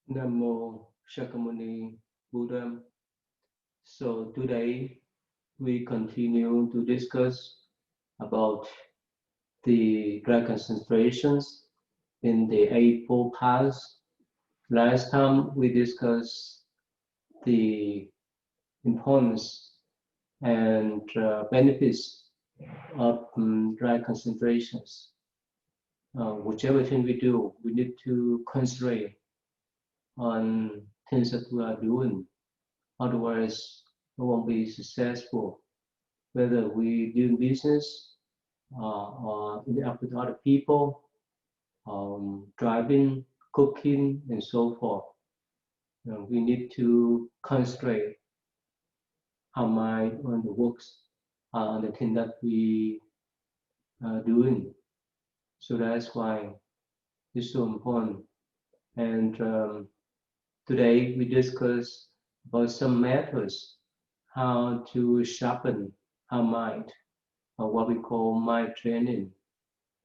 Namo Shakyamuni Buddha. So today we continue to discuss about the drug concentrations in the Eightfold Paths. Last time we discussed the importance and benefits of drug concentrations. Whichever thing we do, we need to concentrate on things that we are doing. Otherwise, we won't be successful. Whether we do business or interact with other people, driving, cooking, and so forth. We need to concentrate our mind on the works, on the thing that we are doing. So that's why it's so important. And today we discuss about some methods how to sharpen our mind, or what we call mind training.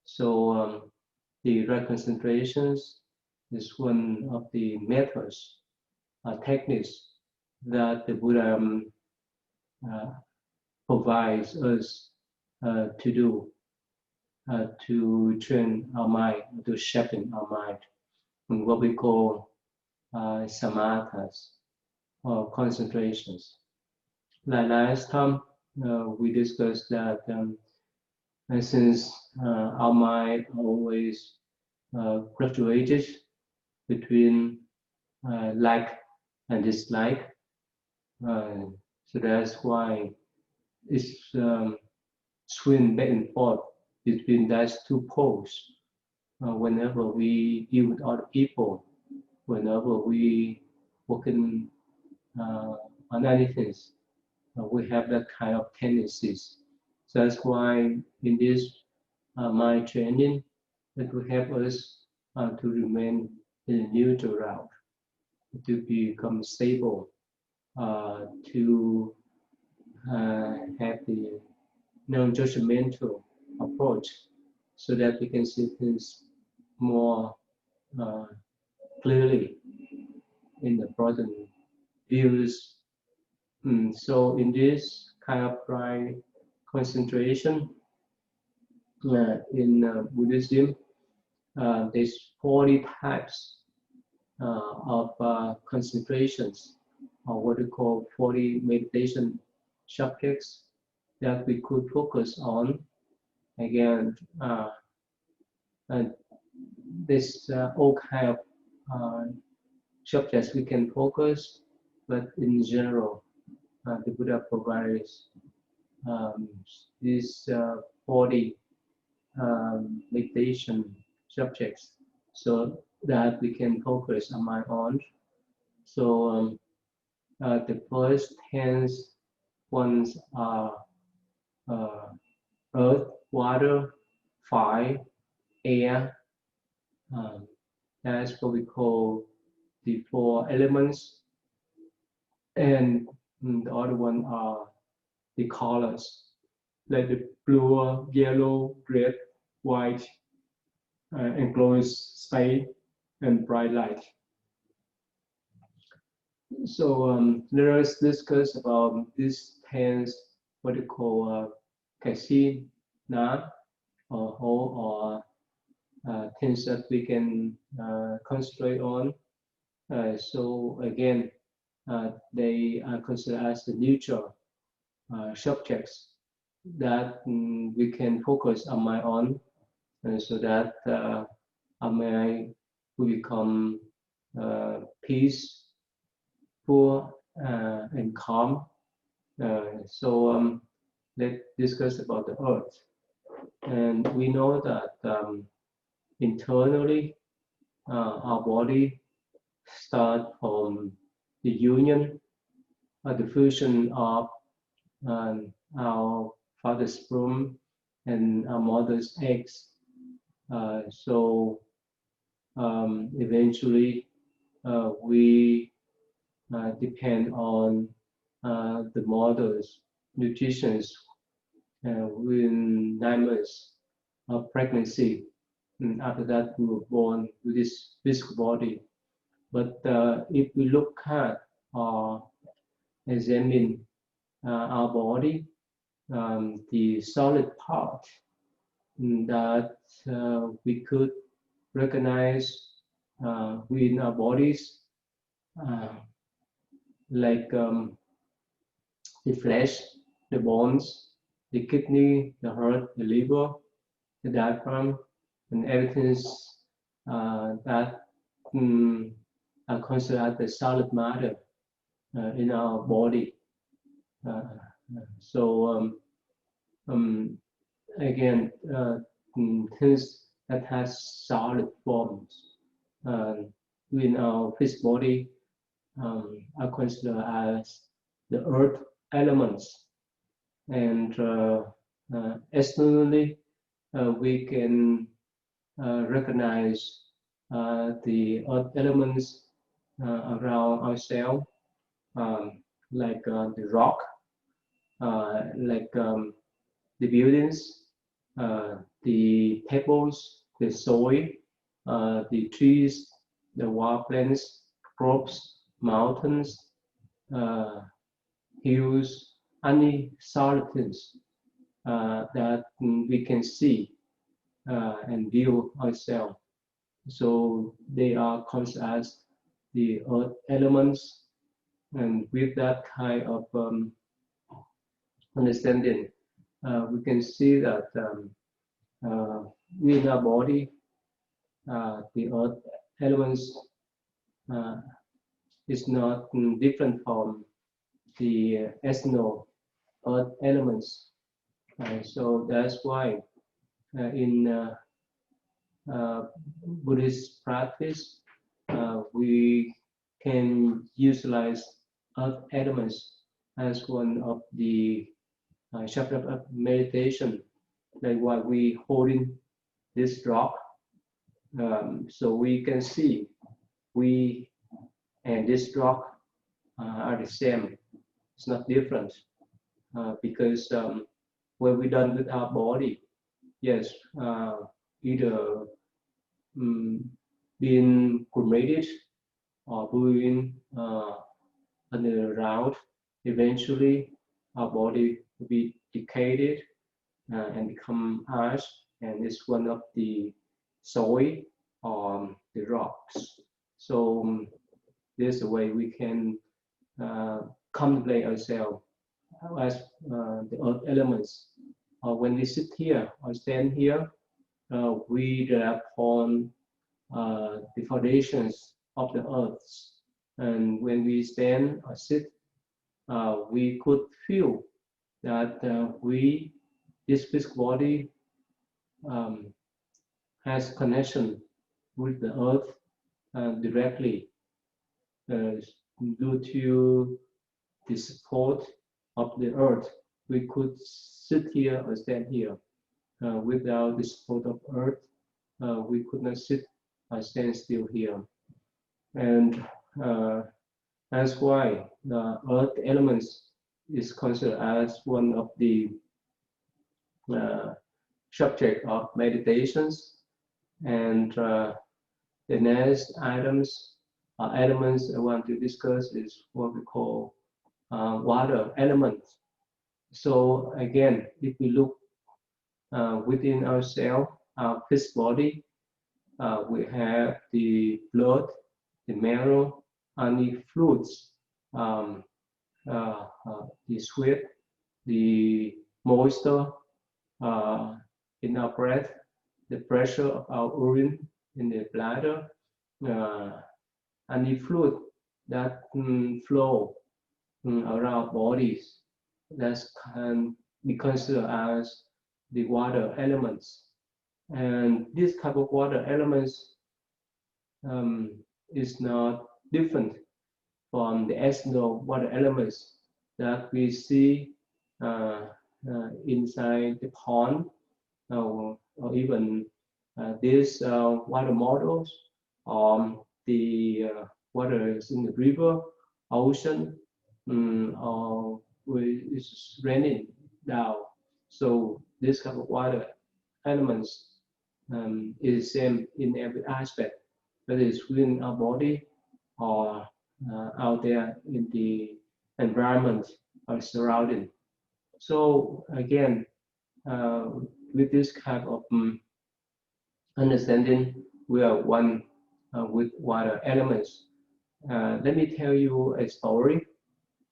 So the right concentrations is one of the methods, techniques that the Buddha uh, provides us to do to train our mind, to sharpen our mind, and what we call samathas, or concentrations. Like last time, we discussed that since our mind always fluctuated between like and dislike, so that's why it's swing back and forth between those two poles. Whenever we deal with other people, whenever we working on anything, we have that kind of tendencies. So that's why in this mind training, it will help us to remain in a neutral route, to become stable, to have the non-judgmental approach, so that we can see things more uh, clearly in the broader views. So in this kind of right concentration, in Buddhism, there's 40 types of concentrations, or what we call 40 meditation subjects that we could focus on. Again, this all kind of subjects we can focus, but in general, the Buddha provides these 40 meditation subjects so that we can focus on my own. So the first 10 ones are uh, earth, water, fire, air. Um, that's what we call the four elements. And the other one are the colors, like the blue, yellow, red, white, and glowing space, and bright light. So let us discuss about these 10, what you call kasina, or whole, or things that we can concentrate on. So again, they are considered as the neutral subjects that we can focus our mind on, so that our mind will become peaceful and calm. So let's discuss about the earth. And we know that internally, our body starts from the union, the fusion of our father's sperm and our mother's eggs. So eventually, we depend on the mother's nutrition within 9 months of pregnancy. And after that, we were born with this physical body. But if we look at or examine our body, the solid part that we could recognize within our bodies, like the flesh, the bones, the kidney, the heart, the liver, the diaphragm, and everything that are considered the solid matter in our body. So again, things that has solid forms in our physical body are considered as the earth elements, and externally we can recognize the earth elements around ourselves, like the rock, like the buildings, the pebbles, the soil, the trees, the wild plants, crops, mountains, hills, any solid things that we can see and view ourselves. So they are considered as the earth elements, and with that kind of understanding, we can see that within our body, the earth elements is not different from the external earth elements. So that's why in Buddhist practice, we can utilize earth elements as one of the chapter of meditation, like what we holding this rock, so we can see we and this rock are the same. It's not different because when we're done with our body, yes, either being cremated or being underground, eventually our body will be decayed and become ash, and it's one of the soil or the rocks. So this is a way we can contemplate ourselves as the earth elements. When we sit here or stand here, we rely upon the foundations of the earth. And when we stand or sit, we could feel that this physical body has connection with the earth directly due to the support of the earth. We could sit here or stand here. Without the support of earth, we could not sit or stand still here. And that's why the earth elements is considered as one of the subject of meditations. And the next elements I want to discuss is what we call water elements. So again, if we look within ourselves, our physical body, we have the blood, the marrow, and the fluids, the sweat, the moisture in our breath, the pressure of our urine in the bladder, and the fluid that flow around bodies that can be considered as the water elements. And this type of water elements is not different from the external water elements that we see inside the pond, or even these water models, the waters in the river, ocean, or it's raining down. So this kind of water elements is the same in every aspect, whether it's within our body or out there in the environment or surrounding. So again, with this kind of understanding, we are one with water elements. Let me tell you a story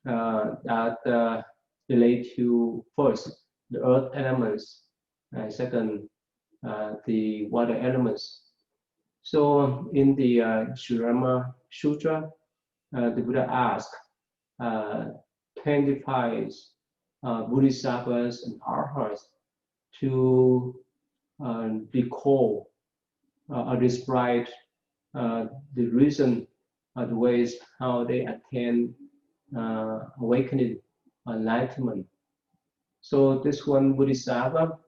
that relate to first the earth elements, and second the water elements. So in the Shurama Sutra, the Buddha asked 25 Bodhisattvas and Arhats to recall or describe the reason, the ways how they attain awakening, enlightenment. So this one Bodhisattva,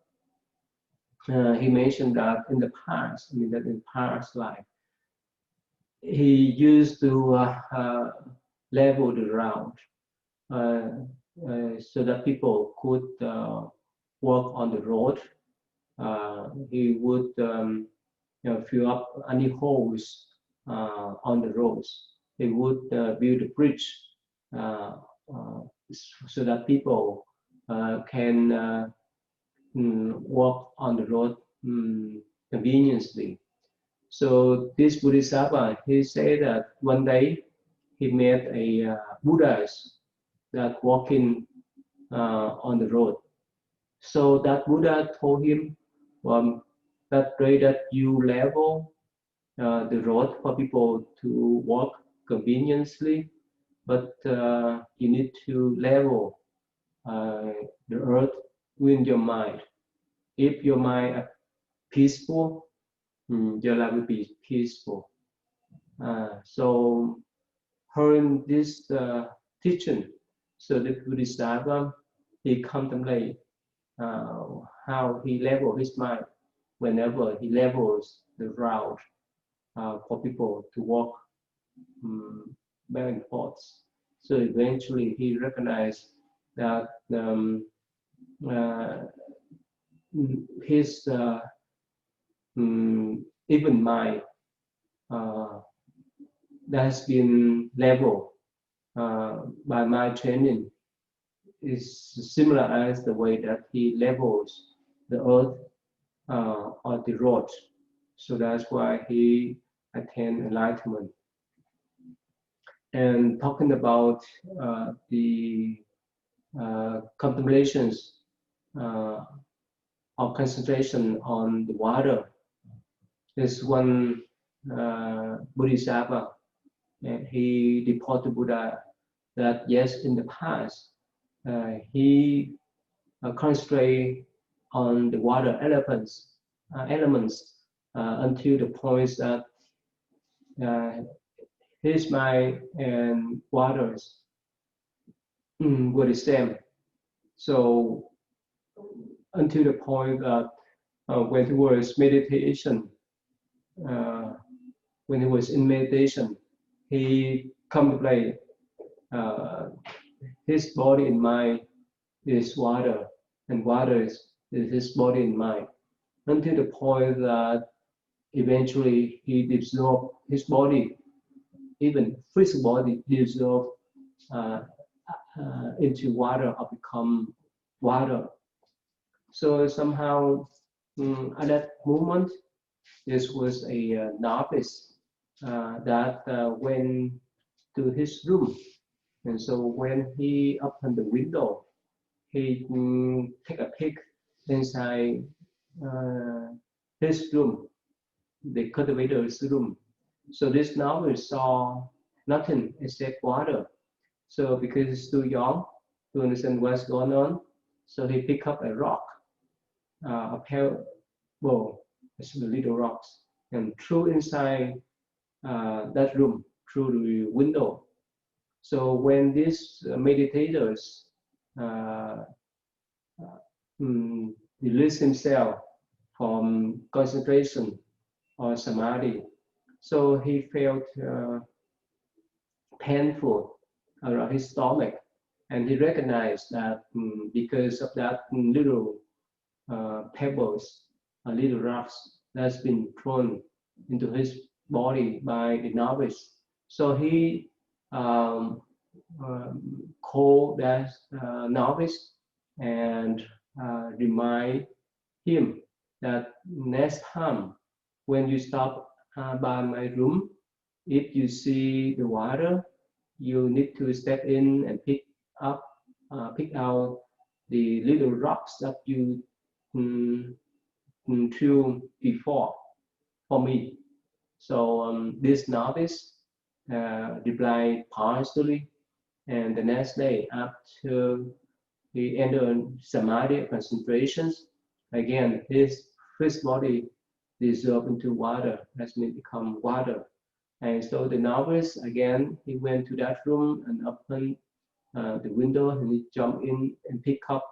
he mentioned that in the past, that in past life, he used to level the ground so that people could walk on the road. He would fill up any holes on the roads. He would build a bridge so that people can walk on the road conveniently. So this Bodhisattva, he said that one day he met a Buddhas that walking on the road. So that Buddha told him, that way that you level the road for people to walk conveniently, but you need to level the earth with your mind. If your mind is peaceful, your life will be peaceful. So hearing this teaching, so the Bodhisattva, he contemplate how he level his mind whenever he levels the route for people to walk back and forth. So eventually he recognized that his even mind that has been leveled by my training is similar as the way that he levels the earth or the road. So that's why he attained enlightenment. And talking about the contemplations or concentration on the water, there's one Bodhisattva, and he reported to Buddha that yes, in the past, he concentrated on the water elements until the point that his mind and waters were the same. So until the point that when he was in meditation, he contemplated his body and mind is water, and water is his body and mind, until the point that eventually he dissolved his body, even physical body dissolved into water or become water. So somehow at that moment, this was a novice that went to his room. And so when he opened the window, he take a peek inside his room, the cultivator's room. So this novice saw nothing except water. So because he's too young to understand what's going on, so he picked up a rock, a pebble, little rocks, and threw inside that room through the window. So when these meditators release himself from concentration or samadhi, so he felt painful around his stomach, and he recognized that because of that little pebbles, little rocks that's been thrown into his body by the novice. So he called that novice and remind him that next time when you stop by my room, if you see the water, you need to step in and up, pick out the little rocks that you um, threw before for me. So this novice replied partially, and the next day after he entered samadhi concentrations, again his body dissolved into water, has become water. And so the novice again, he went to that room and opened the window, and he jumped in and picked up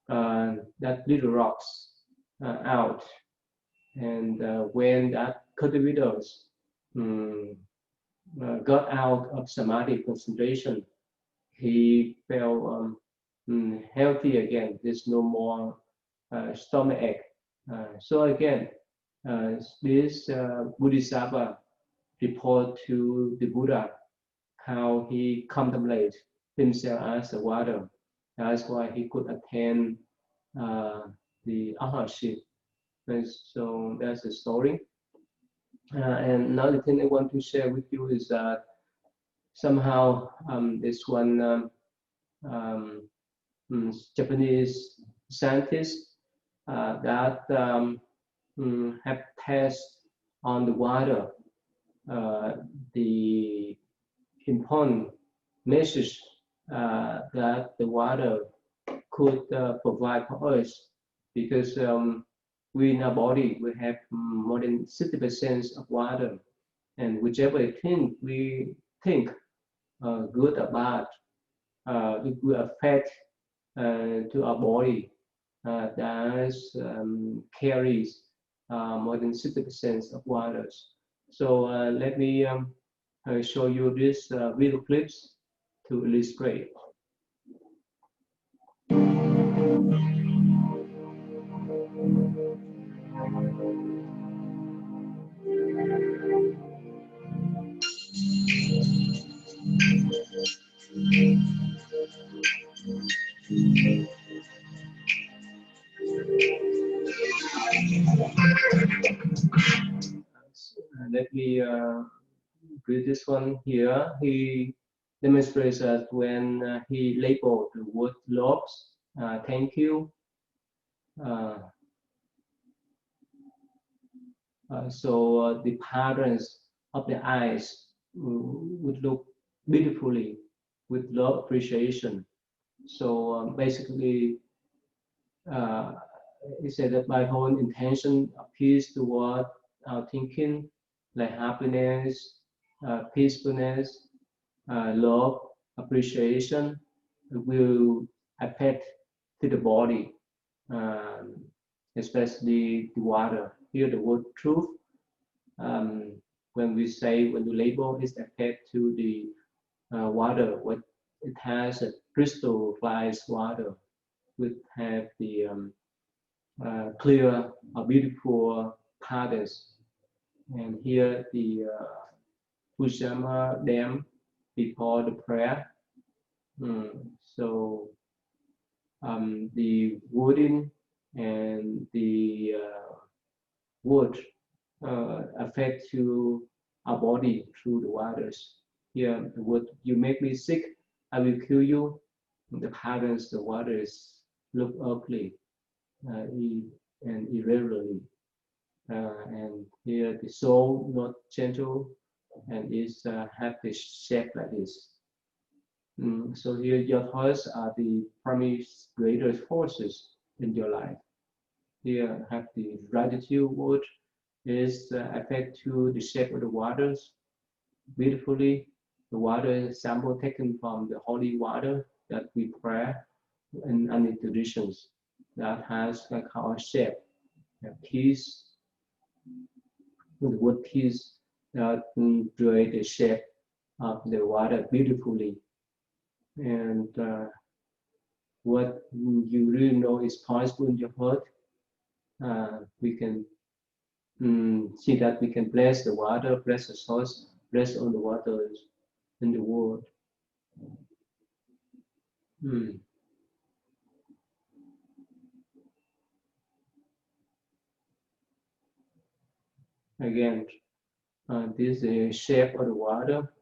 that little rocks out. And when that cultivators um, got out of samadhi concentration, he felt healthy again. There's no more stomach ache. So again, this Bodhisattva report to the Buddha how he contemplates himself as a water. That's why he could attain the arhatship. And so that's the story. And another thing I want to share with you is that somehow this one Japanese scientist that have tested on the water the important message that the water could provide for us, because we in our body we have more than 60% of water, and whichever thing we think good or bad, it will affect to our body that carries more than 60% of waters. So let me show you this video clips to illustrate. Let me read this one here. He demonstrates that when he labeled the word lobes, thank you. So the patterns of the eyes would look beautifully with love appreciation. So basically, he said that my whole intention appeals toward our thinking, like happiness, peacefulness, love, appreciation, will affect to the body, um, especially the water. Here, the word truth. When we say, when the label is affect to the water, what it has a crystallized water, would have the clear, beautiful patterns. And here the Pujama Dam before the prayer. So the wooden and the wood affect to our body through the waters. Here, the wood, you make me sick, I will kill you. The patterns, the waters look ugly and irregularly. And here the soul not gentle and is have this shape like this. So here your thoughts are the primary greatest forces in your life. Here have the gratitude word is affect to the shape of the waters beautifully. The water sample taken from the holy water that we pray in any traditions that has like our shape, peace. The word peace that create the shape of the water beautifully. And what you really know is possible in your heart, we can see that we can bless the water, bless the source, rest on the waters in the world. Again, this shape of the water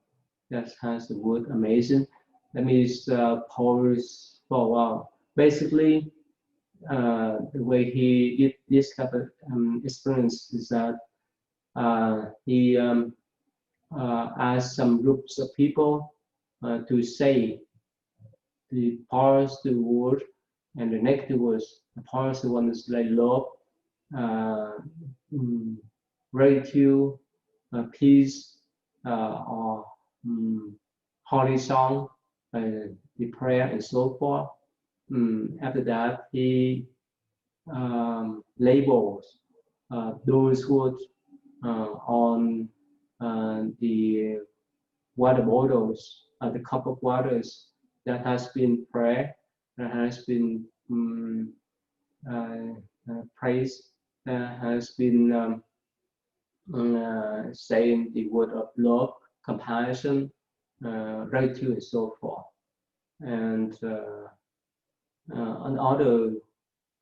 that has the word amazing. That means pause for a while. Basically, the way he did this type of experience is that he asked some groups of people to say the positive word and the negative words. The positive one is like love, gratitude, peace, or holy song, the prayer, and so forth. After that, he labels those words on the water bottles, the cup of waters that has been prayer, that has been praised, that has been saying the word of love, compassion, gratitude, and so forth. And on other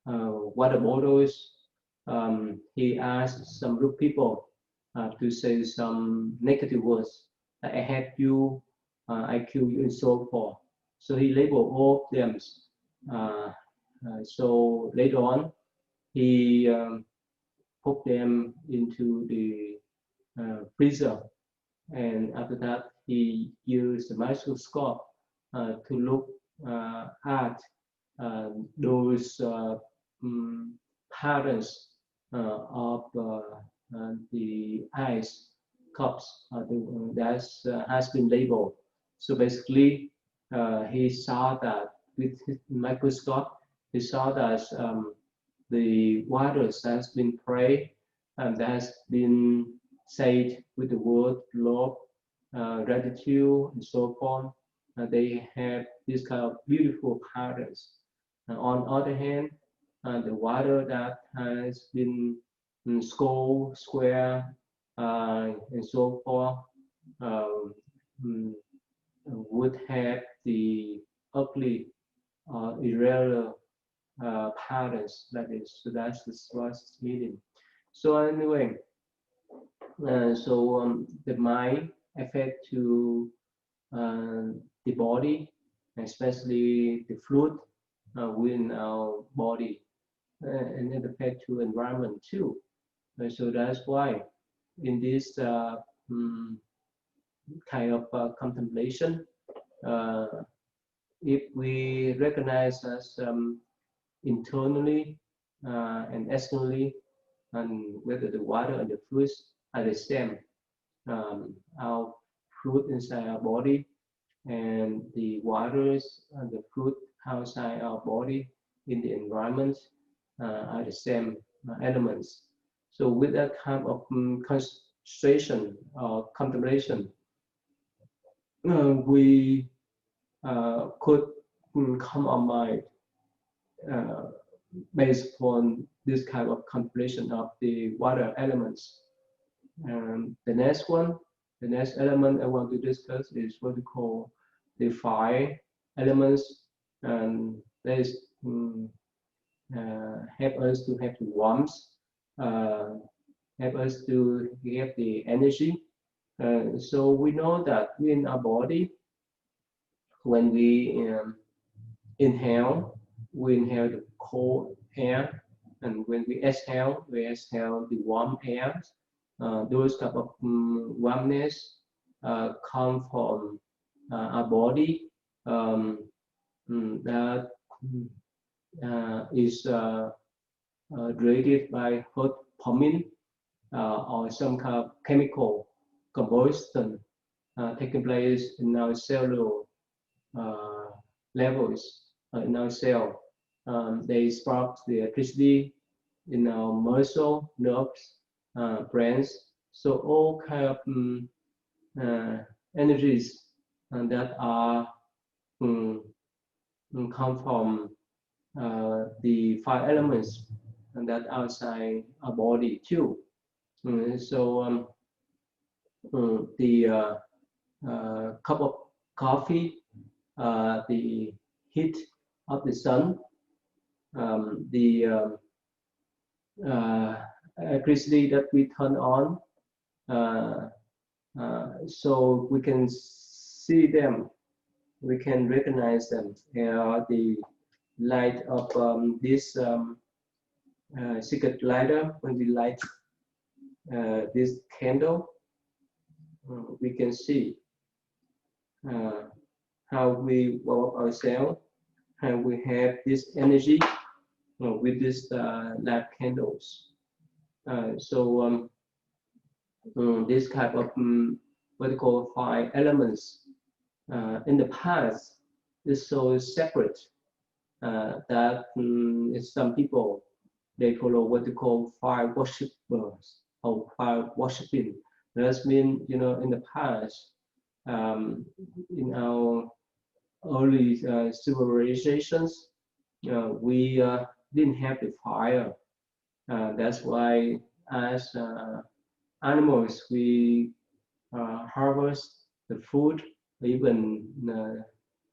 water bottles, he asked some group people to say some negative words, like I hate you, I kill you, and so forth. So he labeled all of them. So later on, he put them into the freezer, and after that, he used the microscope to look at those patterns of the ice cups that has been labeled. So basically, he saw that with his microscope, he saw that the waters has been prayed and that has been said with the word love, gratitude, and so on. They have this kind of beautiful patterns. On the other hand, the water that has been square, and so forth, would have the ugly, irregular patterns like this. So that's the first meaning. So anyway, the mind affect to the body, especially the fluid within our body, and it affect to environment too. So that's why in this kind of contemplation, if we recognize us internally and externally, and whether the water and the fluids are the same, our fluid inside our body and the waters and the fluid outside our body in the environment are the same elements. So with that kind of concentration or contemplation, we could calm our mind based on this kind of contemplation of the water elements. The next element I want to discuss is what we call the fire elements, and that is help us to have the warmth, help us to get the energy. So we know that in our body, when we inhale, we inhale the cold air, and when we exhale the warm air. Those type of warmness come from our body that is created by hot plumbing or some kind of chemical combustion taking place in our cellular levels in our cell. They spark the electricity in our muscle, nerves, brains. So all kind of energies that are come from the five elements and that outside our body too. So the cup of coffee, the heat of the sun, the electricity that we turn on, so we can see them, we can recognize them. The light of this secret lighter, when we light this candle, we can see how we warm up ourselves, how we have this energy with these light candles. This type of what we call five elements in the past is so separate that some people, they follow what they call fire worshippers or fire worshipping. That means, in the past, in our early civilizations, we didn't have the fire. That's why, as animals, we harvest the food, even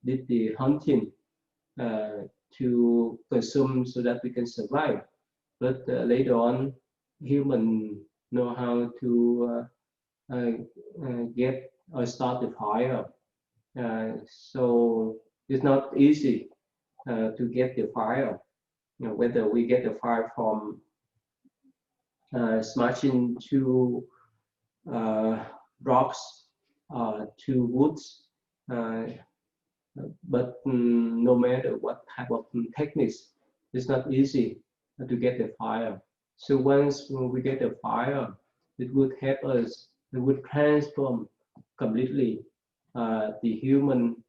did the hunting to consume so that we can survive. But later on, humans know how to get or start the fire. So it's not easy to get the fire. Whether we get the fire from smashing two rocks to woods, but no matter what type of techniques, it's not easy to get the fire. So once we get the fire, it would help us, it would transform completely the human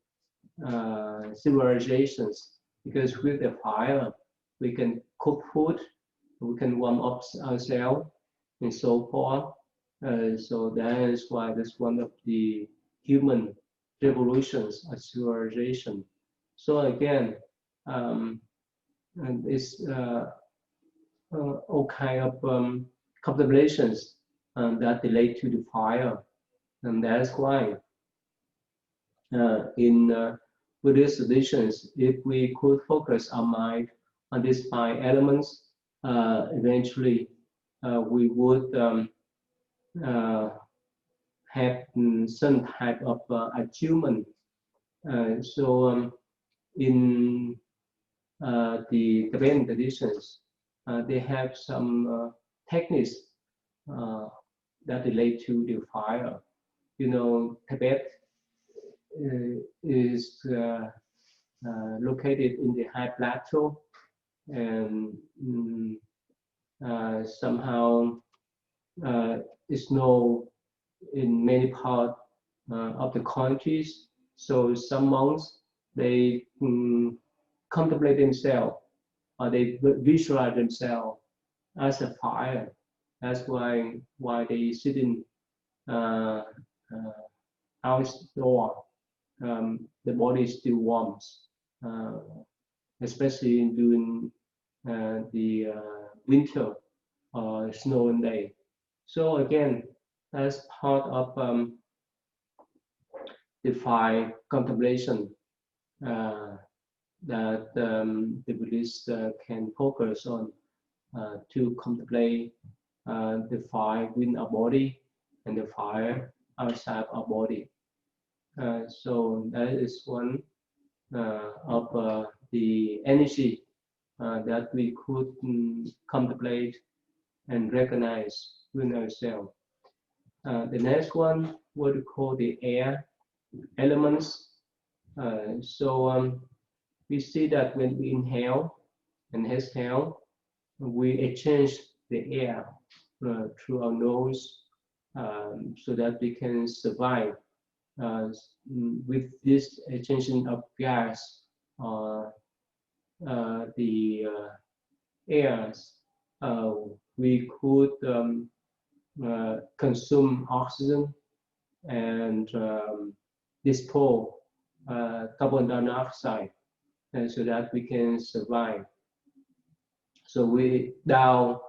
civilizations, because with the fire, we can cook food, we can warm up ourselves, and so forth. So that is why that's one of the human revolutions of civilization. So again, and it's all kind of contemplations that relate to the fire, and that's why in Buddhist traditions, if we could focus our mind on these five elements, eventually we would have some type of achievement. In the Tibetan traditions, they have some techniques that relate to the fire. Tibet is located in the high plateau, and somehow it's known in many parts of the countries. So some monks, they contemplate themselves, or they visualize themselves as a fire. That's why they sit in outdoor. The body still warm, especially during the winter or snowing day. So again, as part of the five contemplation that the Buddhists can focus on to contemplate the fire within our body and the fire outside our body. So that is one of the energy that we could contemplate and recognize within ourselves. The next one, what we call the air elements. We see that when we inhale and exhale, we exchange the air through our nose so that we can survive with this extension of gas. The airs, we could consume oxygen and dispose carbon dioxide, and so that we can survive. So without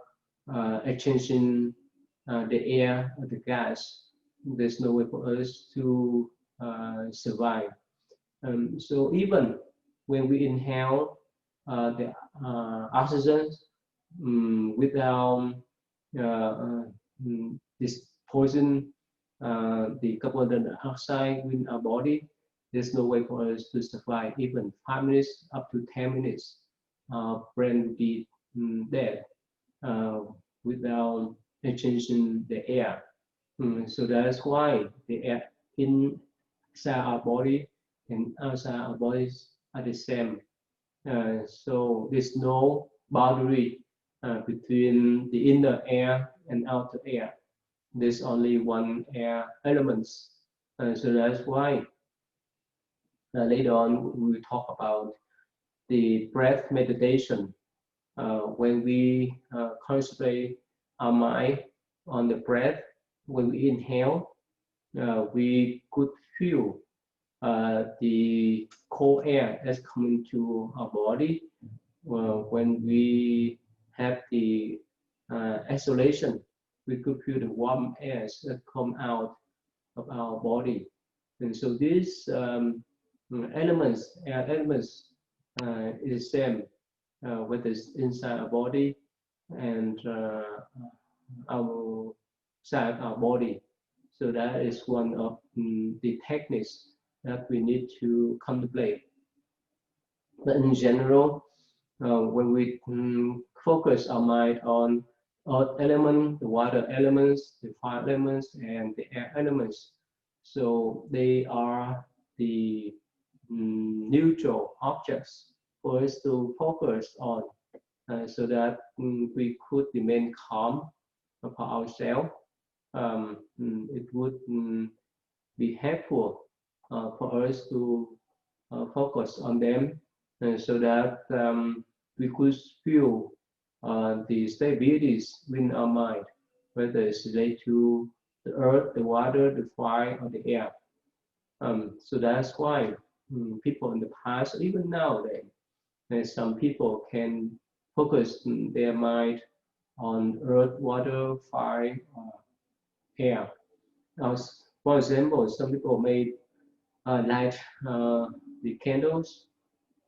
exchanging the air or the gas, there's no way for us to survive. So even when we inhale the oxygen without this poison, the carbon dioxide in our body, there's no way for us to survive even 5 minutes up to 10 minutes. Our brain will be dead without exchanging the air. So that's why the air inside our body and outside our bodies are the same. So there's no boundary between the inner air and outer air. There's only one air elements. So that's why later on we will talk about the breath meditation. When we concentrate our mind on the breath, when we inhale, we could feel the cold air that's coming to our body. When we have the exhalation, we could feel the warm air that come out of our body. And so these elements, air elements, is the same whether it's inside our body and outside our body. So that is one of the techniques that we need to contemplate. But in general, when we focus our mind on earth element, the water elements, the fire elements, and the air elements, so they are the neutral objects for us to focus on, so that we could remain calm for ourselves. It would be helpful for us to focus on them, so that we could feel the stabilities within our mind, whether it's related to the earth, the water, the fire, or the air. So that's why people in the past, even nowadays, some people can focus their mind on earth, water, fire, air. Now, for example, some people may light the candles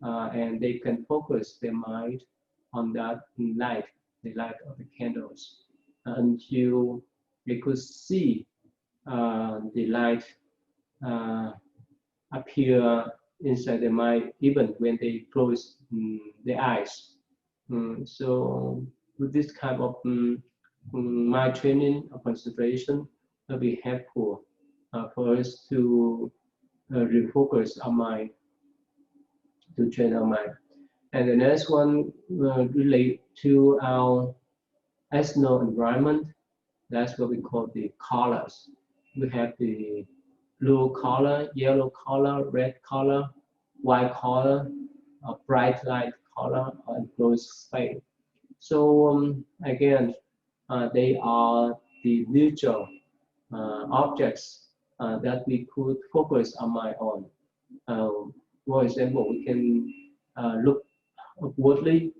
and they can focus their mind on that light, the light of the candles, until they could see the light appear inside their mind, even when they close their eyes. So with this kind of mind training or concentration will be helpful for us to refocus our mind, to train our mind. And the next one relate to our external environment. That's what we call the colors. We have the blue color, yellow color, red color, white color, bright light color, and closed space. So again, they are the neutral objects that we could focus our mind on. For example, we can look upwardly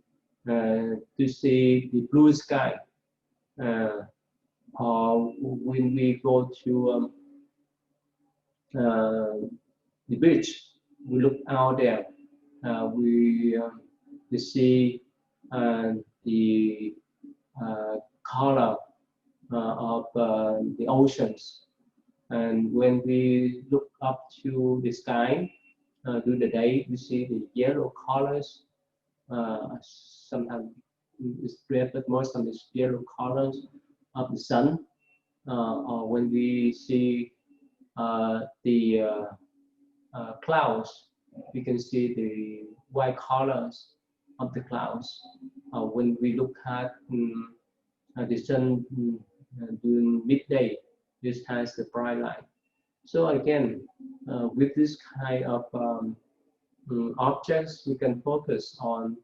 to see the blue sky, or when we go to the beach, we look out there, we see the color of the oceans. And when we look up to the sky during the day, we see the yellow colors. Sometimes it's red, but most of it's yellow colors of the sun. Or when we see the clouds, we can see the white colors of the clouds. When we look at the sun during midday, this has the bright light. So again, with this kind of objects, we can focus on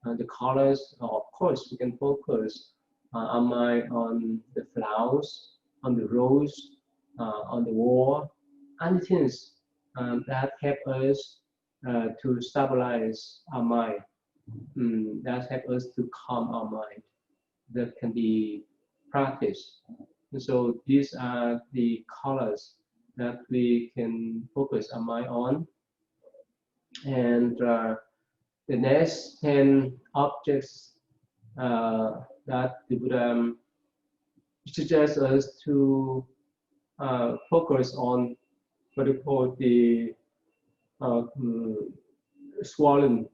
the colors. Of course, we can focus on the flowers, on the rose, on the wall, anything that help us to stabilize our mind, that help us to calm our mind. That can be practiced. And so these are the colors that we can focus our mind on. And the next 10 objects that the Buddha suggests us to focus on what we call the swollen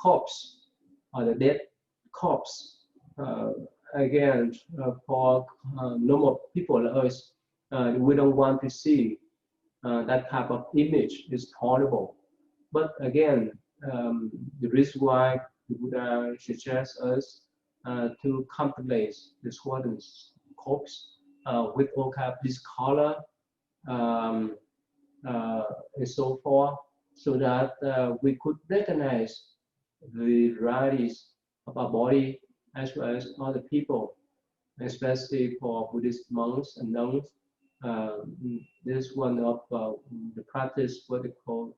corpse, or the dead corpse. Again, for normal people like us, we don't want to see that type of image. Is horrible. But again, the reason why the Buddha suggests us to contemplate the swollen corpse with all kind of this color um, and so forth, so that we could recognize the varieties of our body as well as other people, especially for Buddhist monks and nuns. This is one of the practice, what they call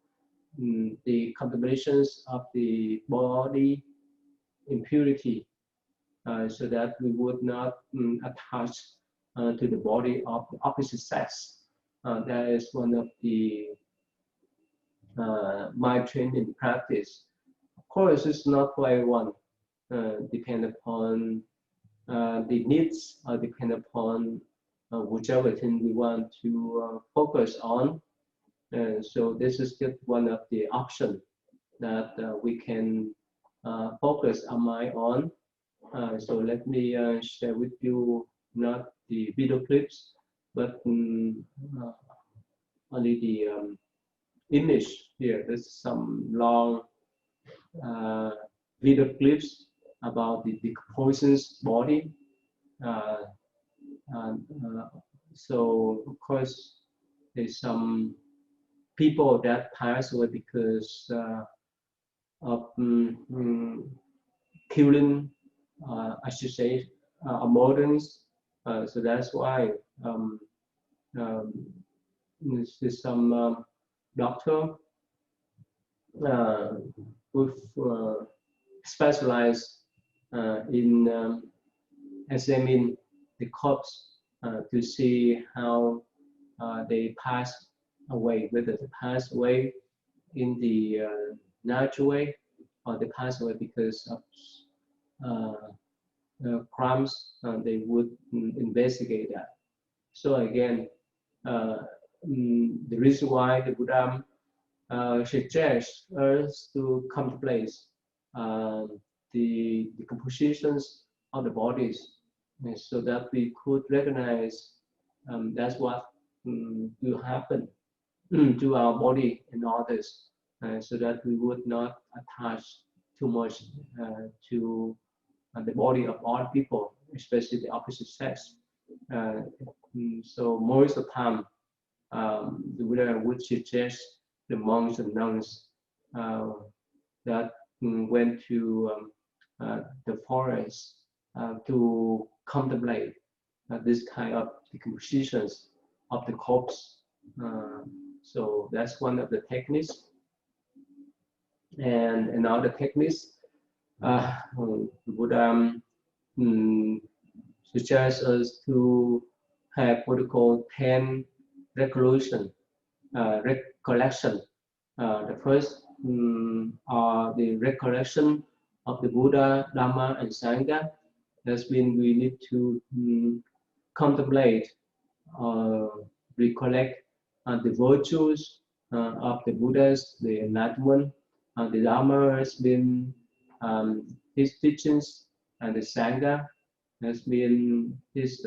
the contemplations of the body impurity, so that we would not attach to the body of the opposite sex. That is one of the my training practice. Of course, it's not for everyone. Depend upon the needs, or depend upon whichever thing we want to focus on. So this is just one of the options that we can focus our mind on. So let me share with you not the video clips, but only the image here. There's some long video clips about the decomposition's body. Uh, and, so of course there's some people that pass away because of killing, I should say, moderns. So that's why um, there's some doctor with specialized in examine the corpse to see how they pass away, whether they pass away in the natural way, or they pass away because of crimes. They would investigate that. So again, the reason why the Buddha suggests us to contemplate the compositions of the bodies, so that we could recognize that's what will happen to our body and others, so that we would not attach too much to the body of all people, especially the opposite sex. So most of the time, the Buddha would suggest the monks and nuns that went to the forest to contemplate this kind of decompositions of the corpse. So that's one of the techniques. And another techniques, the Buddha suggests us to have what we call 10 recollection. The first are the recollection of the Buddha, Dhamma, and Sangha. That's means we need to contemplate, recollect the virtues of the Buddhas, the Enlightenment. The Dhamma has been his teachings, and the Sangha has been his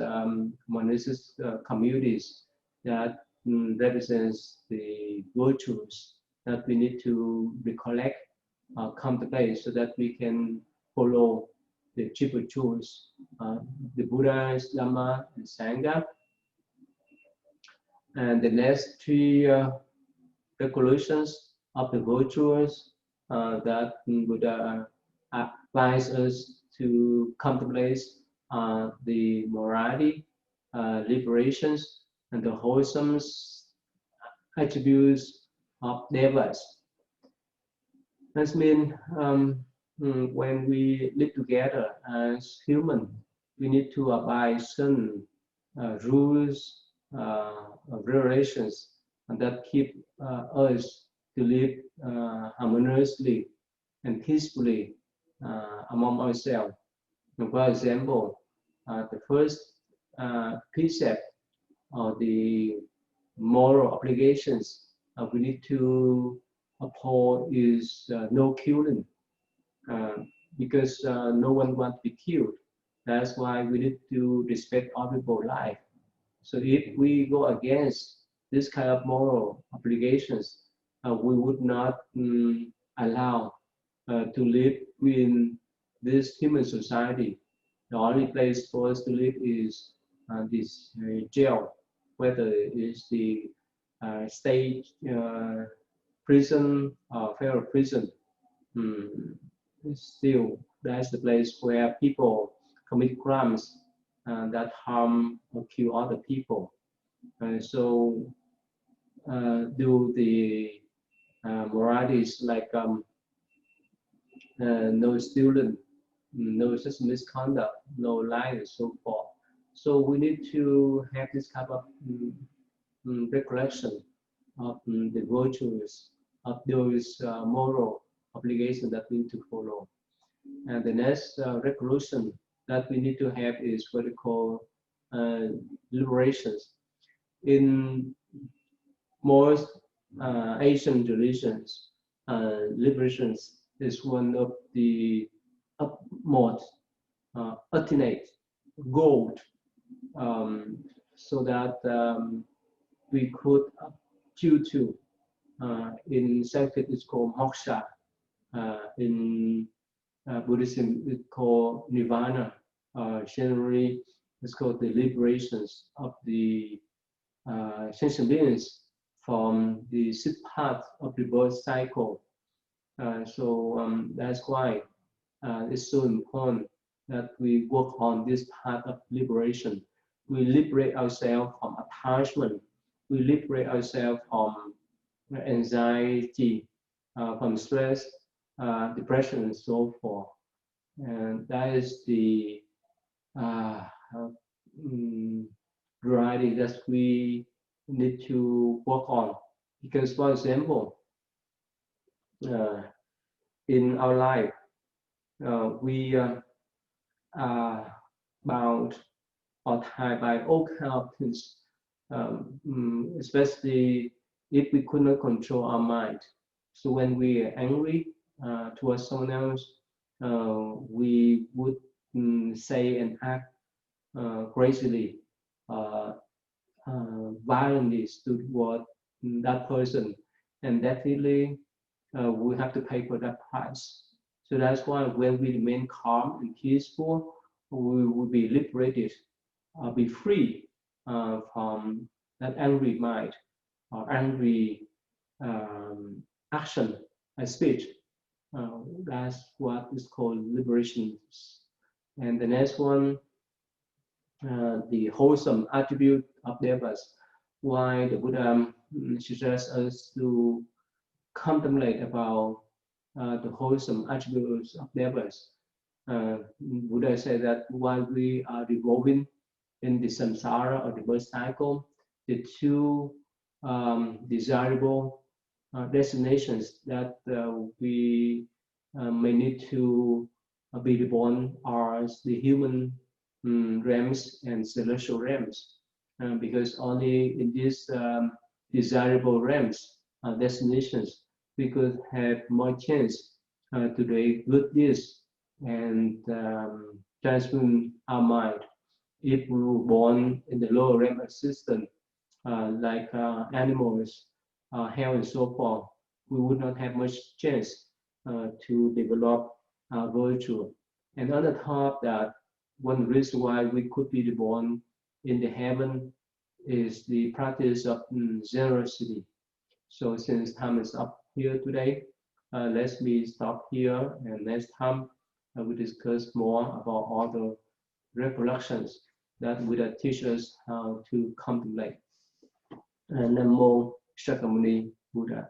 monastic communities that represents the virtues that we need to recollect, contemplate, so that we can follow the triple truths, the Buddha's, Dhamma, and Sangha. And the next three regulations of the virtues that Buddha advises us to contemplate the morality, liberations, and the wholesome attributes of devas. That means when we live together as human, we need to abide certain rules, regulations that keep us to live harmoniously and peacefully among ourselves. For example, the first precept or the moral obligations we need to uphold is no killing, uh, because no one wants to be killed. That's why we need to respect other people's life. So if we go against this kind of moral obligations, we would not allow to live in this human society. The only place for us to live is this jail, whether it is the state prison or federal prison. Mm, Still, that's the place where people commit crimes that harm or kill other people. So, do the moralities like no stealing, no such misconduct, no lying, and so forth. So we need to have this kind of recollection of the virtues of those moral obligations that we need to follow. And the next revolution that we need to have is what we call liberations. In most Asian religions, liberations is one of the utmost ultimate goal, so that we could due to in Sanskrit it's called moksha, in Buddhism it's called nirvana. Generally, it's called the liberations of the sentient beings from the sixth part of the birth cycle. So that's why it's so important that we work on this part of liberation. We liberate ourselves from attachment. We liberate ourselves from anxiety, from stress, depression, and so forth. And that is the uh, variety that we need to work on. Because, for example, uh, in our life, we are bound or tied by all kinds of things, especially if we could not control our mind. So when we are angry towards someone else, we would say and act crazily, uh, violently toward that person, and definitely we have to pay for that price. So that's why when we remain calm and peaceful, we will be liberated, be free from that angry mind or angry um, action and speech. That's what is called liberation. And the next one, the wholesome attribute of devas. Why the Buddha suggests us to contemplate about the wholesome attributes of devas. Buddha said that while we are revolving in the samsara or the birth cycle, the two desirable destinations that we may need to be reborn are the human realms and celestial realms, because only in these desirable realms, destinations, we could have more chance to do good deeds and transform our mind. If we were born in the lower realm existence, like animals, hell and so forth, we would not have much chance to develop virtue. And on the top that, one reason why we could be reborn in the heaven is the practice of generosity. So since time is up here today, let me stop here, and next time we discuss more about all the recollections that Buddha teach us how to contemplate. Namo Shakyamuni Buddha.